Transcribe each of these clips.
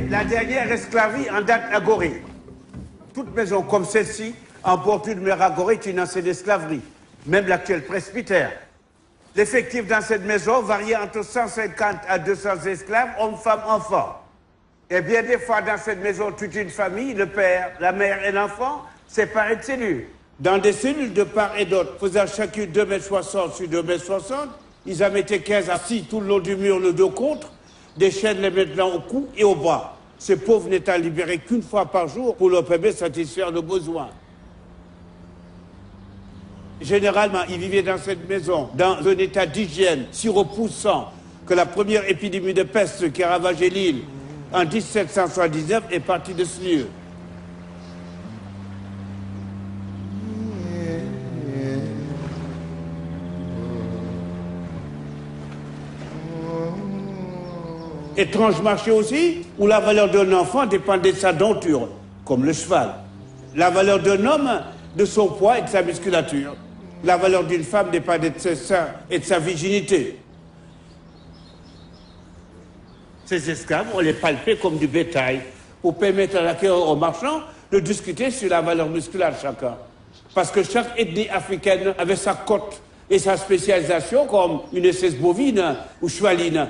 La dernière esclavie en date à Gorée. Toute maison comme celle-ci, en bordure de mer à Gorée, est une ancienne esclaverie. Même l'actuel presbytère. L'effectif dans cette maison variait entre 150 à 200 esclaves, hommes, femmes, enfants. Et bien des fois, dans cette maison, toute une famille, le père, la mère et l'enfant, séparés de cellules. Dans des cellules de part et d'autre, faisant chacune 2,60 m sur 2,60 m, ils en mettaient 15 assis tout le long du mur, le dos contre, des chaînes les mettant au cou et au bras. Ces pauvres n'étant libérés qu'une fois par jour pour leur permettre de satisfaire leurs besoins. Généralement, ils vivaient dans cette maison, dans un état d'hygiène si repoussant que la première épidémie de peste qui a ravagé l'île en 1779 est partie de ce lieu. Étrange marché aussi, où la valeur d'un enfant dépendait de sa denture, comme le cheval. La valeur d'un homme, de son poids et de sa musculature. La valeur d'une femme dépendait de ses seins et de sa virginité. Ces esclaves, on les palpait comme du bétail, pour permettre à l'acquéreur aux marchands de discuter sur la valeur musculaire de chacun. Parce que chaque ethnie africaine avait sa cote et sa spécialisation, comme une espèce bovine ou chevaline.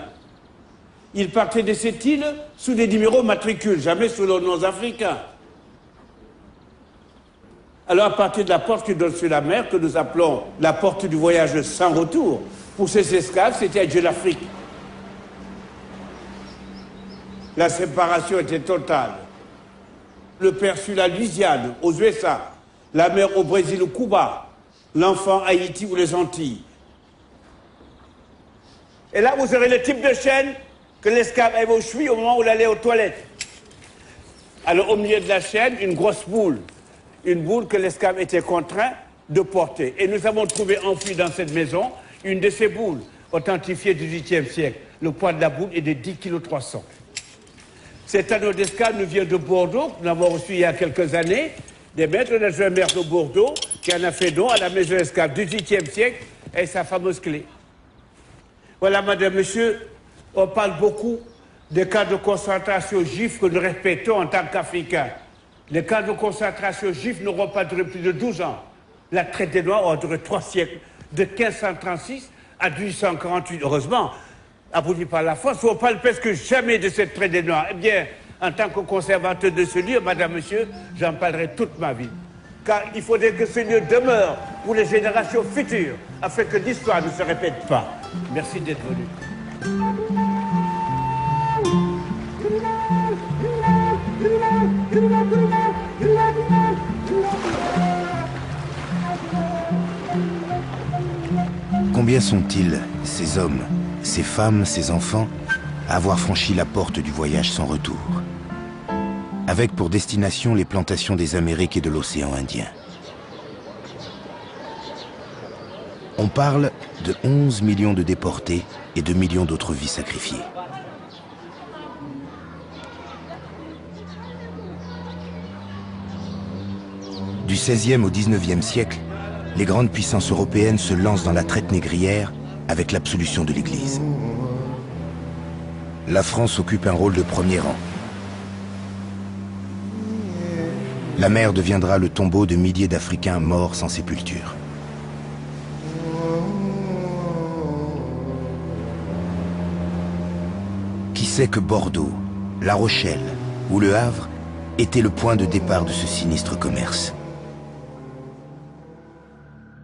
Ils partaient de cette île sous des numéros matricules, jamais sous leurs noms africains. Alors à partir de la porte qui donne sur la mer, que nous appelons la porte du voyage sans retour, pour ces esclaves, c'était adieu l'Afrique. La séparation était totale. Le père sur la Louisiane, aux USA, la mère au Brésil ou Cuba, l'enfant à Haïti ou les Antilles. Et là, vous aurez le type de chaîne que l'esclave avait aux chevilles au moment où il allait aux toilettes. Alors, au milieu de la chaîne, une grosse boule. Une boule que l'esclave était contraint de porter. Et nous avons trouvé enfouie dans cette maison une de ces boules, authentifiée du XVIIIe siècle. Le poids de la boule est de 10,3 kg. Cet anneau d'esclave nous vient de Bordeaux, que nous avons reçu il y a quelques années, des maîtres de maire de Bordeaux, qui en a fait don à la maison d'esclave du XVIIIe siècle et sa fameuse clé. Voilà, madame, monsieur, on parle beaucoup des camps de concentration juifs que nous respectons en tant qu'Africains. Les camps de concentration juifs n'auront pas duré plus de 12 ans. La traite des Noirs aura duré 3 siècles, de 1536 à 1848. Heureusement, aboli par la France, on ne parle presque jamais de cette traite des Noirs. Eh bien, en tant que conservateur de ce lieu, madame, monsieur, j'en parlerai toute ma vie. Car il faudrait que ce lieu demeure pour les générations futures, afin que l'histoire ne se répète pas. Merci d'être venu. Combien sont-ils, ces hommes, ces femmes, ces enfants, à avoir franchi la porte du voyage sans retour, avec pour destination les plantations des Amériques et de l'océan Indien? On parle de 11 millions de déportés et de millions d'autres vies sacrifiées. Du XVIe au XIXe siècle, les grandes puissances européennes se lancent dans la traite négrière avec l'absolution de l'Église. La France occupe un rôle de premier rang. La mer deviendra le tombeau de milliers d'Africains morts sans sépulture. Qui sait que Bordeaux, La Rochelle ou Le Havre étaient le point de départ de ce sinistre commerce?